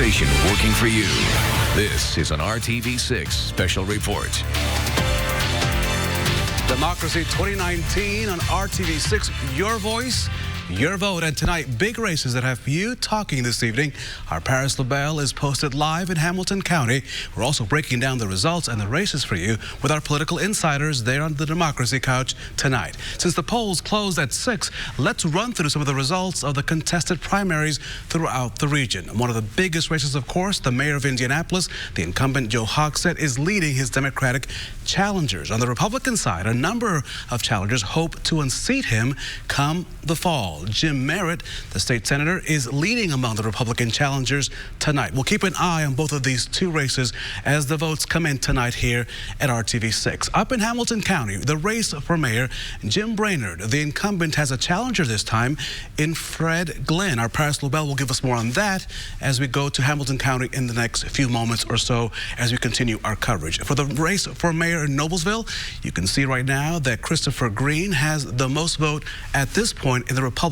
station working for you. This is an RTV6 special report. Democracy 2019 on RTV6, your voice, your vote. And tonight, big races that have you talking this evening. Our Paris LaBelle is posted live in Hamilton County. We're also breaking down the results and the races for you with our political insiders there on the Democracy Couch tonight. Since the polls closed at 6, let's run through some of the results of the contested primaries throughout the region. One of the biggest races, of course, the mayor of Indianapolis, the incumbent Joe Hogsett, is leading his Democratic challengers. On the Republican side, a number of challengers hope to unseat him come the fall. Jim Merritt, the state senator, is leading among the Republican challengers tonight. We'll keep an eye on both of these two races as the votes come in tonight here at RTV6. Up in Hamilton County, the race for mayor, Jim Brainerd, the incumbent, has a challenger this time in Fred Glenn. Our Paris LaBelle will give us more on that as we go to Hamilton County in the next few moments or so as we continue our coverage. For the race for mayor in Noblesville, you can see right now that Christopher Green has the most vote at this point in the Republican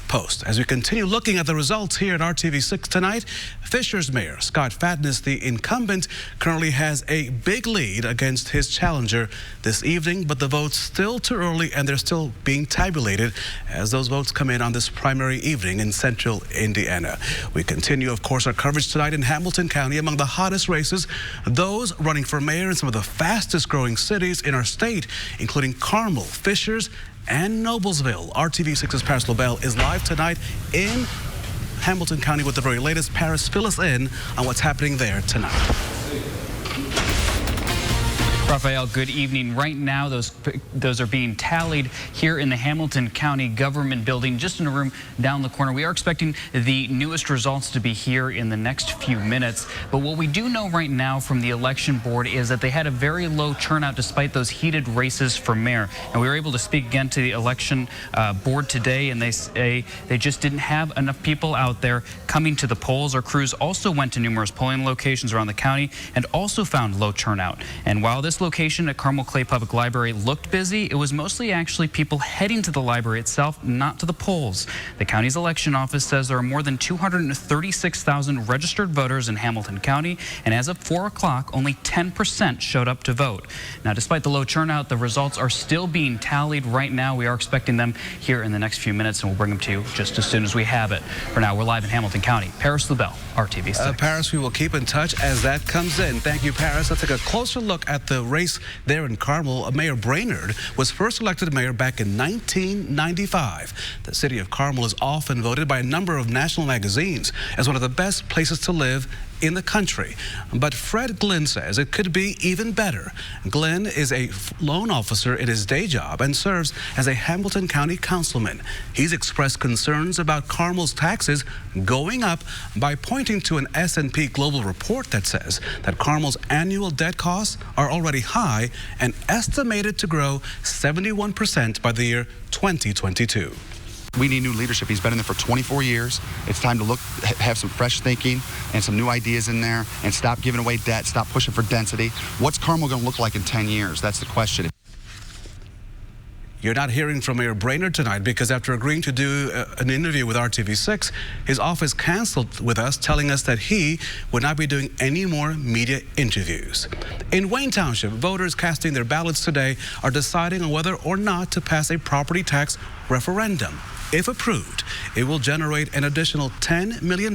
post. As we continue looking at the results here at RTV6 tonight, Fisher's mayor, Scott Fatness, the incumbent, currently has a big lead against his challenger this evening, but the votes still too early and they're still being tabulated as those votes come in on this primary evening in central Indiana. We continue, of course, our coverage tonight in Hamilton County. Among the hottest races, those running for mayor in some of the fastest growing cities in our state, including Carmel, Fishers, and Noblesville. RTV6's Paris LaBelle is live tonight in Hamilton County with the very latest. Paris, fill us in on what's happening there tonight. Raphael, good evening. Right now, those are being tallied here in the Hamilton County Government Building, just in a room down the corner. We are expecting the newest results to be here in the next few minutes. But what we do know right now from the election board is that they had a very low turnout despite those heated races for mayor. And we were able to speak again to the election board today, and they say they just didn't have enough people out there coming to the polls. Our crews also went to numerous polling locations around the county and also found low turnout. And while this location at Carmel Clay Public Library looked busy, it was mostly actually people heading to the library itself, not to the polls. The county's election office says there are more than 236,000 registered voters in Hamilton County, and as of 4 o'clock, only 10% showed up to vote. Now, despite the low turnout, the results are still being tallied right now. We are expecting them here in the next few minutes, and we'll bring them to you just as soon as we have it. For now, we're live in Hamilton County. Paris LaBelle, RTV6. Paris, we will keep in touch as that comes in. Thank you, Paris. Let's take a closer look at the race there in Carmel. Mayor Brainerd was first elected mayor back in 1995. The city of Carmel is often voted by a number of national magazines as one of the best places to live in the country. But Fred Glenn says it could be even better. Glenn is a loan officer in his day job and serves as a Hamilton County councilman. He's expressed concerns about Carmel's taxes going up by pointing to an S&P Global report that says that Carmel's annual debt costs are already high and estimated to grow 71% by the year 2022. We need new leadership. He's been in there for 24 years. It's time to have some fresh thinking and some new ideas in there and stop giving away debt, stop pushing for density. What's Carmel going to look like in 10 years? That's the question. You're not hearing from Mayor Brainerd tonight because after agreeing to do an interview with RTV6, his office canceled with us, telling us that he would not be doing any more media interviews. In Wayne Township, voters casting their ballots today are deciding on whether or not to pass a property tax referendum. If approved, it will generate an additional $10 million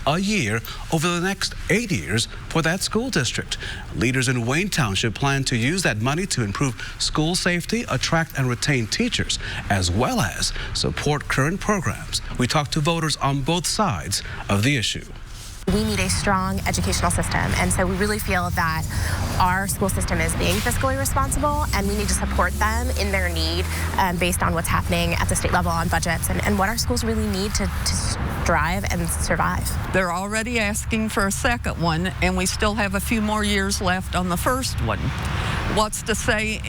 a year over the next 8 years for that school district. Leaders in Wayne Township plan to use that money to improve school safety, attract and retain teachers, as well as support current programs. We talked to voters on both sides of the issue. We need a strong educational system, and so we really feel that our school system is being fiscally responsible, and we need to support them in their need based on what's happening at the state level on budgets and what our schools really need to strive and survive. They're already asking for a second one, and we still have a few more years left on the first one. What's to say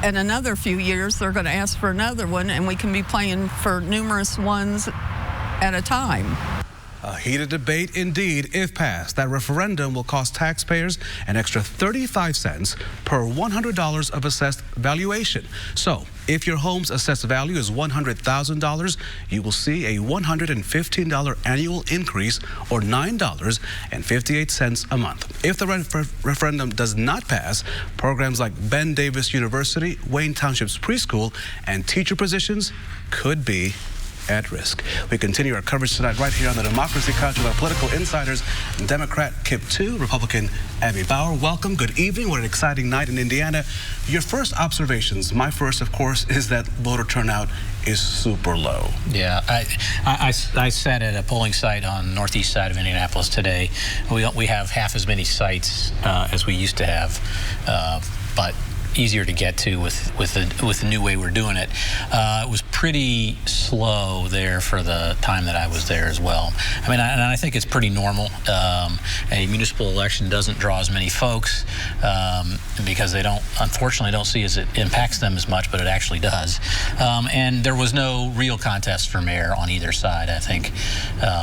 in another few years they're going to ask for another one, and we can be paying for numerous ones at a time. A heated debate indeed, if passed. That referendum will cost taxpayers an extra 35 cents per $100 of assessed valuation. So, if your home's assessed value is $100,000, you will see a $115 annual increase, or $9.58 a month. If the referendum does not pass, programs like Ben Davis University, Wayne Township's preschool, and teacher positions could be at risk. We continue our coverage tonight right here on the Democracy Couch with our political insiders, Democrat Kip 2, Republican Abby Bauer. Welcome. Good evening. What an exciting night in Indiana. Your first observations, my first, of course, is that voter turnout is super low. Yeah, I sat at a polling site on the northeast side of Indianapolis today. We have half as many sites as we used to have, but easier to get to with the new way we're doing it. It was pretty slow there for the time that I was there as well. I mean, and I think it's pretty normal. A municipal election doesn't draw as many folks because they unfortunately don't see as it impacts them as much, but it actually does. And there was no real contest for mayor on either side. I think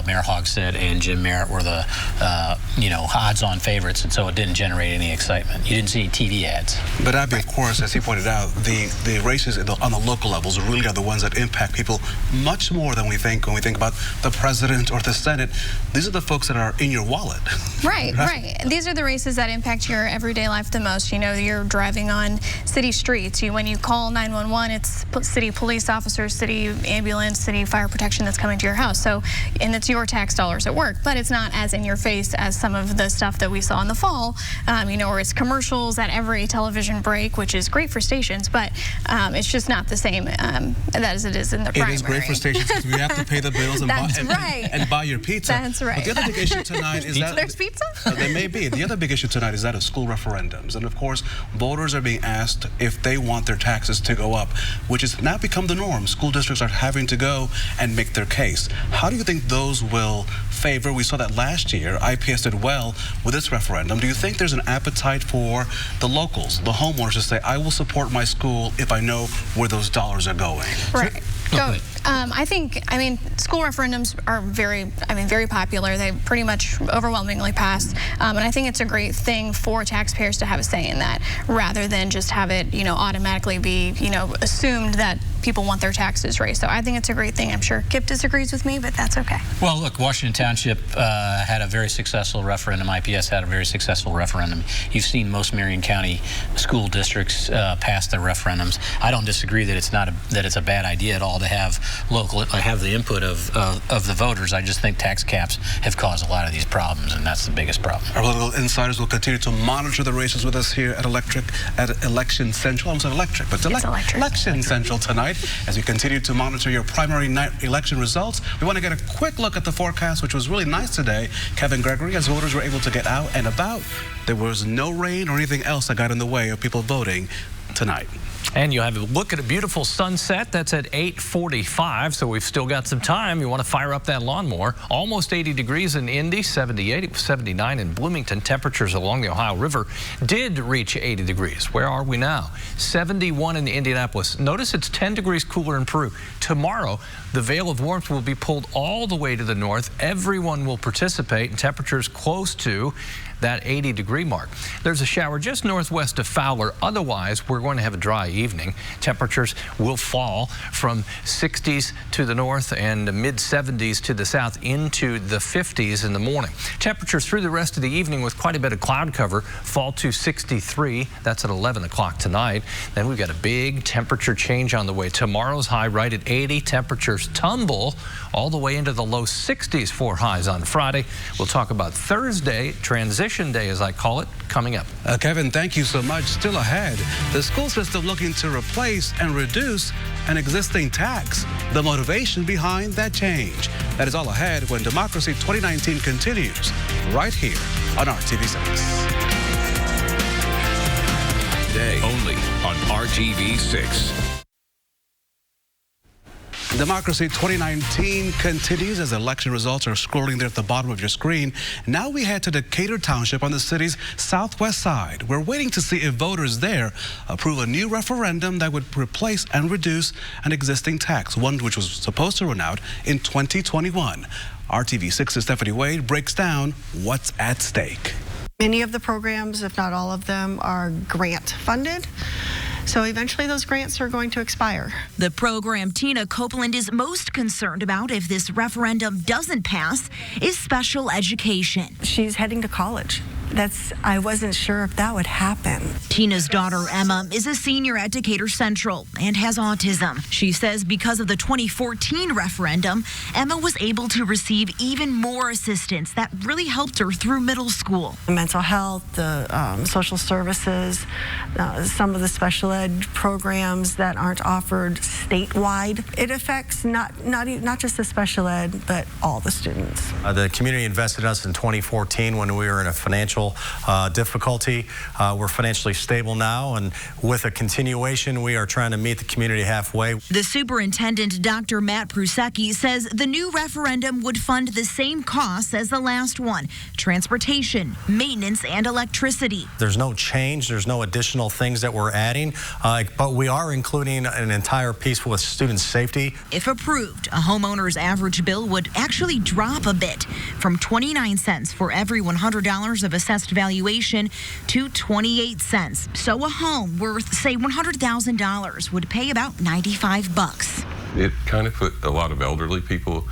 Mayor Hogsett and Jim Merritt were the odds-on favorites, and so it didn't generate any excitement. You didn't see any TV ads. But of course, as he pointed out, the races on the local levels really are the ones that impact people much more than we think when we think about the president or the Senate. These are the folks that are in your wallet. Right. These are the races that impact your everyday life the most. You know, you're driving on city streets. When you call 911, it's city police officers, city ambulance, city fire protection that's coming to your house. So, and it's your tax dollars at work, but it's not as in your face as some of the stuff that we saw in the fall, where it's commercials at every television break, which is great for stations, but it's just not the same as it is in the primary. It is great for stations because we have to pay the bills and, buy your pizza. That's right. But the other big issue tonight is that there's pizza? There may be. The other big issue tonight is that of school referendums. And of course, voters are being asked if they want their taxes to go up, which has now become the norm. School districts are having to go and make their case. How do you think those will favor? We saw that last year. IPS did well with this referendum. Do you think there's an appetite for the locals, the homeowners, to say, I will support my school if I know where those dollars are going? Right. I think, school referendums are very popular. They pretty much overwhelmingly pass. And I think it's a great thing for taxpayers to have a say in that, rather than just have it, automatically be, assumed that people want their taxes raised. So I think it's a great thing. I'm sure Kip disagrees with me, but that's okay. Well, look, Washington Township had a very successful referendum. IPS had a very successful referendum. You've seen most Marion County school districts pass their referendums. I don't disagree that it's a bad idea at all to have the input of the voters. I just think tax caps have caused a lot of these problems, and that's the biggest problem. Our political insiders will continue to monitor the races with us here at Election Central. I almost said electric, but Election Central tonight. As we continue to monitor your primary night election results, we want to get a quick look at the forecast, which was really nice today. Kevin Gregory, as voters were able to get out and about, there was no rain or anything else that got in the way of people voting tonight. And you'll have a look at a beautiful sunset. That's at 8:45, so we've still got some time. You want to fire up that lawnmower. Almost 80 degrees in Indy, 78. It was 79 in Bloomington. Temperatures along the Ohio River did reach 80 degrees. Where are we now? 71 in Indianapolis. Notice it's 10 degrees cooler in Peru. Tomorrow, the veil of warmth will be pulled all the way to the north. Everyone will participate, and temperatures close to that 80-degree mark. There's a shower just northwest of Fowler. Otherwise, we're going to have a dry evening. Temperatures will fall from 60s to the north and mid-70s to the south into the 50s in the morning. Temperatures through the rest of the evening with quite a bit of cloud cover fall to 63. That's at 11 o'clock tonight. Then we've got a big temperature change on the way. Tomorrow's high right at 80. Temperatures tumble all the way into the low 60s for highs on Friday. We'll talk about Thursday, transition day as I call it, coming up. Kevin, thank you so much. Still ahead, the school system looking to replace and reduce an existing tax. The motivation behind that change. That is all ahead when Democracy 2019 continues right here on RTV6. Today only on RTV6. Democracy 2019 continues as election results are scrolling there at the bottom of your screen. Now we head to Decatur Township on the city's southwest side. We're waiting to see if voters there approve a new referendum that would replace and reduce an existing tax, one which was supposed to run out in 2021. RTV6's Stephanie Wade breaks down what's at stake. Many of the programs, if not all of them, are grant funded. So eventually those grants are going to expire. The program Tina Copeland is most concerned about if this referendum doesn't pass is special education. She's heading to college. I wasn't sure if that would happen. Tina's daughter, Emma, is a senior at Decatur Central and has autism. She says because of the 2014 referendum, Emma was able to receive even more assistance that really helped her through middle school. The mental health, the social services, some of the special ed programs that aren't offered statewide. It affects not just the special ed, but all the students. The community invested in us in 2014 when we were in a financial difficulty. We're financially stable now, and with a continuation, we are trying to meet the community halfway. The superintendent, Dr. Matt Prusecki, says the new referendum would fund the same costs as the last one: transportation, maintenance, and electricity. There's no change. There's no additional things that we're adding, but we are including an entire piece with student safety. If approved, a homeowner's average bill would actually drop a bit, from 29 cents for every $100 of assessed valuation to 28 cents. So a home worth, say, $100,000 would pay about 95 bucks. It kind of put a lot of elderly people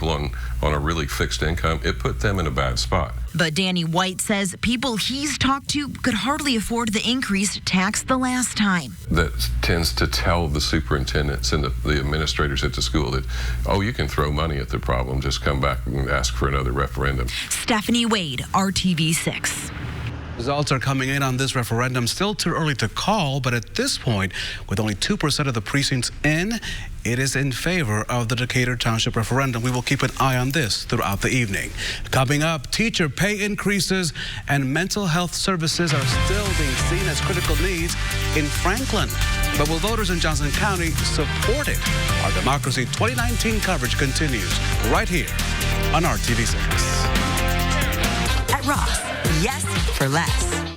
on a really fixed income. It put them in a bad spot. But Danny White says people he's talked to could hardly afford the increased tax the last time. That tends to tell the superintendents and the administrators at the school that, oh, you can throw money at the problem, just come back and ask for another referendum. Stephanie Wade, RTV6. Results are coming in on this referendum. Still too early to call, but at this point, with only 2% of the precincts in, it is in favor of the Decatur Township referendum. We will keep an eye on this throughout the evening. Coming up, teacher pay increases and mental health services are still being seen as critical needs in Franklin. But will voters in Johnson County support it? Our Democracy 2019 coverage continues right here on RTV6. At Ross, yes for less.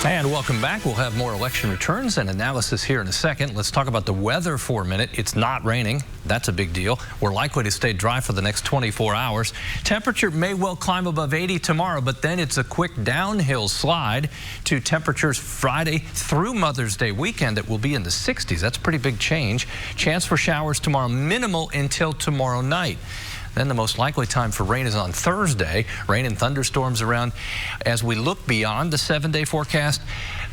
And welcome back. We'll have more election returns and analysis here in a second. Let's talk about the weather for a minute. It's not raining. That's a big deal. We're likely to stay dry for the next 24 hours. Temperature may well climb above 80 tomorrow, but then it's a quick downhill slide to temperatures Friday through Mother's Day weekend that will be in the 60s. That's a pretty big change. Chance for showers tomorrow, minimal until tomorrow night. Then the most likely time for rain is on Thursday. Rain and thunderstorms around. As we look beyond the 7-day forecast,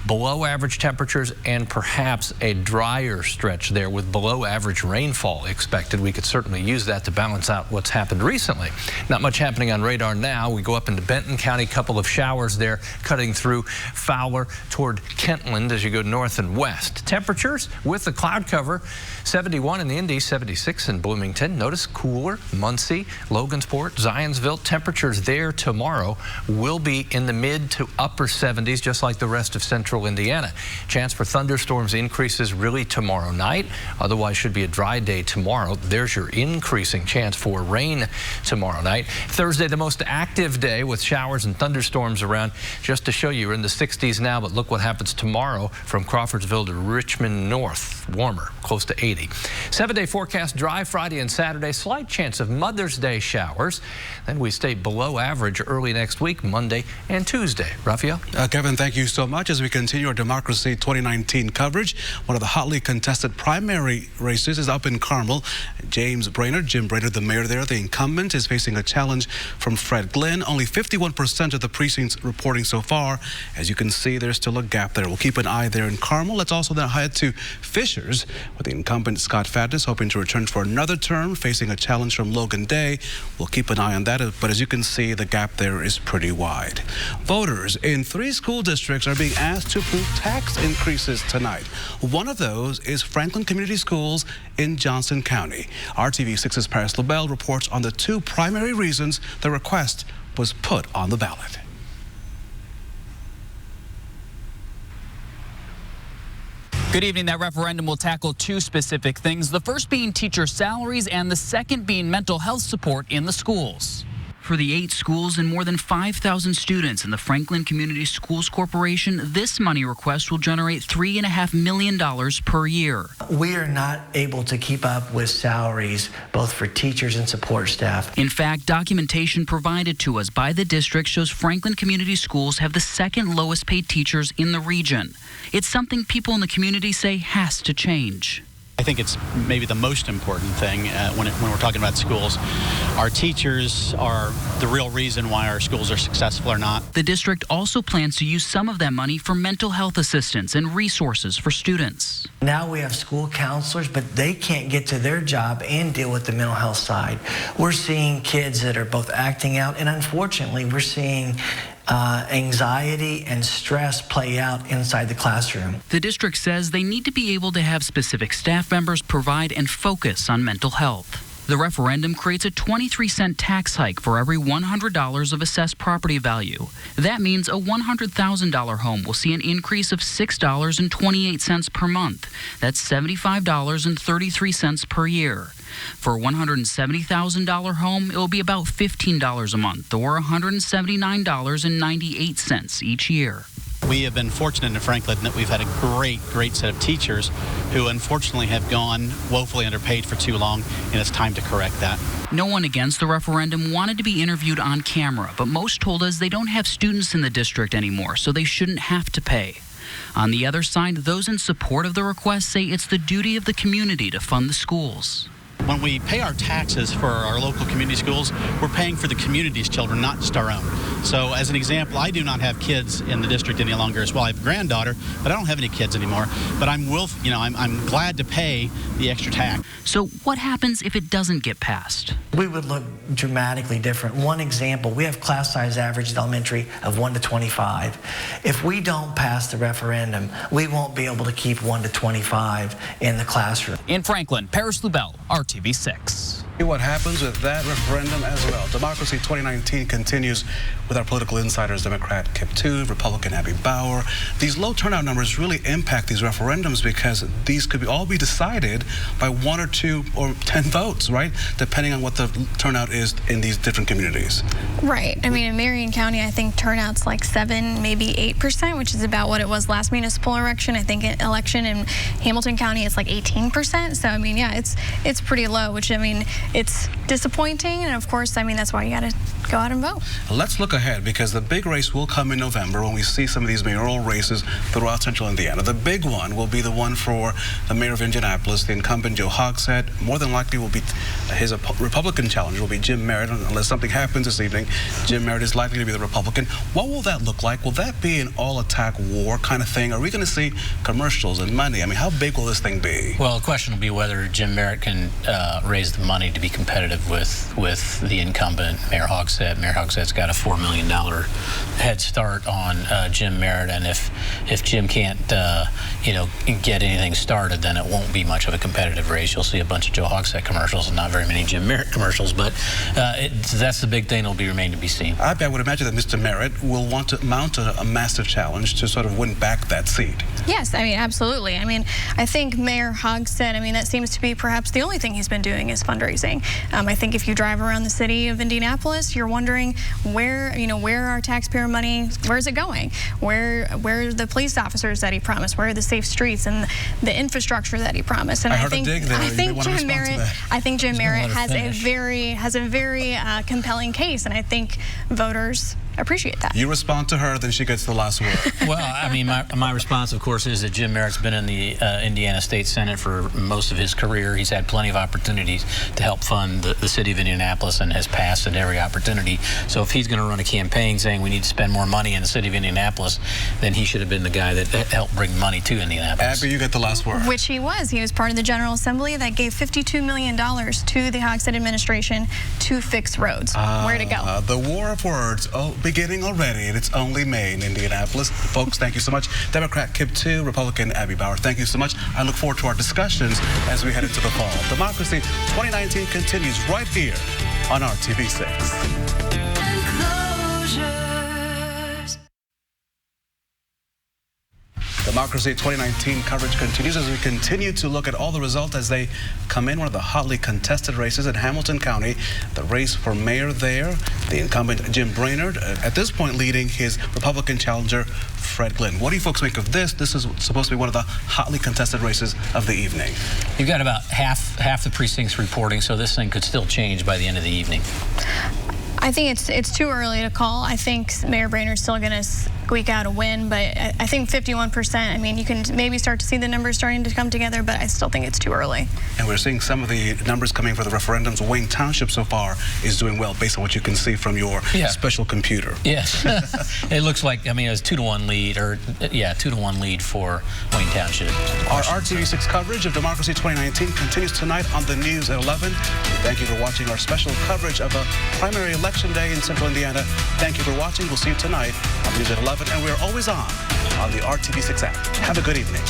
below average temperatures and perhaps a drier stretch there with below average rainfall expected. We could certainly use that to balance out what's happened recently. Not much happening on radar now. We go up into Benton County, couple of showers there cutting through Fowler toward Kentland as you go north and west. Temperatures with the cloud cover, 71 in Indy, 76 in Bloomington. Notice cooler, Muncie, Logansport, Zionsville. Temperatures there tomorrow will be in the mid to upper 70s, just like the rest of central Indiana. Chance for thunderstorms increases really tomorrow night. Otherwise should be a dry day tomorrow. There's your increasing chance for rain tomorrow night. Thursday, the most active day with showers and thunderstorms around. Just to show you, we're in the 60s now, but look what happens tomorrow from Crawfordsville to Richmond North. Warmer, close to 80. 7-day forecast, dry Friday and Saturday. Slight chance of Mother's Day showers. Then we stay below average early next week, Monday and Tuesday. Raphael? Kevin, thank you so much. As we continue our Democracy 2019 coverage, one of the hotly contested primary races is up in Carmel. Jim Brainerd, the mayor there, the incumbent, is facing a challenge from Fred Glenn. Only 51% of the precincts reporting so far. As you can see, there's still a gap there. We'll keep an eye there in Carmel. Let's also now head to Fishers, with the incumbent Scott Fadness hoping to return for another term, facing a challenge from Logan Day. We'll keep an eye on that, but as you can see, the gap there is pretty wide. Voters in 3 school districts are being asked to approve tax increases tonight. One of those is Franklin Community Schools in Johnson County. RTV6's Paris LaBelle reports on the 2 primary reasons the request was put on the ballot. Good evening. That referendum will tackle two specific things, the first being teacher salaries and the second being mental health support in the schools. For the 8 schools and more than 5,000 students in the Franklin Community Schools Corporation, this money request will generate $3.5 million per year. We are not able to keep up with salaries, both for teachers and support staff. In fact, documentation provided to us by the district shows Franklin Community Schools have the second lowest paid teachers in the region. It's something people in the community say has to change. I think it's maybe the most important thing when we're talking about schools. Our teachers are the real reason why our schools are successful or not. The district also plans to use some of that money for mental health assistance and resources for students. Now we have school counselors, but they can't get to their job and deal with the mental health side. We're seeing kids that are both acting out, and unfortunately, we're seeing anxiety and stress play out inside the classroom. The district says they need to be able to have specific staff members provide and focus on mental health. The referendum creates a 23-cent tax hike for every $100 of assessed property value. That means a $100,000 home will see an increase of $6.28 per month. That's $75.33 per year. For a $170,000 home, it will be about $15 a month, or $179.98 each year. We have been fortunate in Franklin that we've had a great set of teachers who unfortunately have gone woefully underpaid for too long, and it's time to correct that. No one against the referendum wanted to be interviewed on camera, but most told us they don't have students in the district anymore, so they shouldn't have to pay. On the other side, those in support of the request say it's the duty of the community to fund the schools. When we pay our taxes for our local community schools, we're paying for the community's children, not just our own. So as an example, I do not have kids in the district any longer as well. I have a granddaughter, but I don't have any kids anymore. But I'm glad to pay the extra tax. So what happens if it doesn't get passed? We would look dramatically different. One example, we have class size average at elementary of 1 to 25. If we don't pass the referendum, we won't be able to keep 1 to 25 in the classroom. In Franklin, Paris Lubell, RTV6. What happens with that referendum as well? Democracy 2019 continues with our political insiders, Democrat Kip Tu, Republican Abby Bauer. These low turnout numbers really impact these referendums because these could all be decided by 1 or 2 or 10 votes, right? Depending on what the turnout is in these different communities. Right. I mean, in Marion County, I think turnout's like 7, maybe 8%, which is about what it was last municipal election. I think election in Hamilton County, it's like 18%. So, I mean, yeah, it's pretty low, which, I mean, it's disappointing, and of course, I mean, that's why you got to go out and vote. Let's look ahead, because the big race will come in November when we see some of these mayoral races throughout central Indiana. The big one will be the one for the mayor of Indianapolis, the incumbent Joe Hogshead. More than likely will be his Republican challenger will be Jim Merritt. Unless something happens this evening, Jim Merritt is likely to be the Republican. What will that look like? Will that be an all-attack war kind of thing? Are we going to see commercials and money? I mean, how big will this thing be? Well, the question will be whether Jim Merritt can raise the money to be competitive with the incumbent, Mayor Hogshead. Mayor Hogshead's got a $4 million head start on Jim Merritt, and if Jim can't, get anything started, then it won't be much of a competitive race. You'll see a bunch of Joe Hogshead commercials and not very many Jim Merritt commercials, but that's the big thing that'll remain to be seen. I would imagine that Mr. Merritt will want to mount a massive challenge to sort of win back that seat. Yes, I mean, absolutely. I mean, I think Mayor Hogshead, I mean, that seems to be perhaps the only thing he's been doing is fundraising. I think if you drive around the city of Indianapolis, you're wondering where our taxpayer money, where is it going? Where are the police officers that he promised? Where are the safe streets and the infrastructure that he promised? And I think Jim Merritt has a very compelling case, and I think voters appreciate that. You respond to her, then she gets the last word. Well, I mean, my response, of course, is that Jim Merritt's been in the Indiana State Senate for most of his career. He's had plenty of opportunities to help fund the city of Indianapolis and has passed at every opportunity. So if he's going to run a campaign saying we need to spend more money in the city of Indianapolis, then he should have been the guy that helped bring money to Indianapolis. Abby, you get the last word. Which he was. He was part of the General Assembly that gave $52 million to the Hogshead administration to fix roads. Where to go? The war of words. Beginning already, and it's only May in Indianapolis. Folks, thank you so much. Democrat Kip Tu, Republican Abby Bauer, thank you so much. I look forward to our discussions as we head into the fall. Democracy 2019 continues right here on RTV6. Democracy 2019 coverage continues as we continue to look at all the results as they come in. One of the hotly contested races in Hamilton County, the race for mayor there, the incumbent Jim Brainerd, at this point leading his Republican challenger Fred Glenn. What do you folks make of this? This is supposed to be one of the hotly contested races of the evening. You've got about half the precincts reporting, so this thing could still change by the end of the evening. I think it's too early to call. I think Mayor Brainerd's still going to squeak out a win, but I think 51%, I mean, you can maybe start to see the numbers starting to come together, but I still think it's too early. And we're seeing some of the numbers coming for the referendums. Wayne Township so far is doing well based on what you can see from your special computer. Yes. It looks like, I mean, it was 2-to-1 lead, or 2-to-1 lead for Wayne Township. Our RTV6 coverage of Democracy 2019 continues tonight on the news at 11. Thank you for watching our special coverage of a primary election day in Central Indiana. Thank you for watching. We'll see you tonight on the news at 11, and we're always on the RTV6 app. Have a good evening.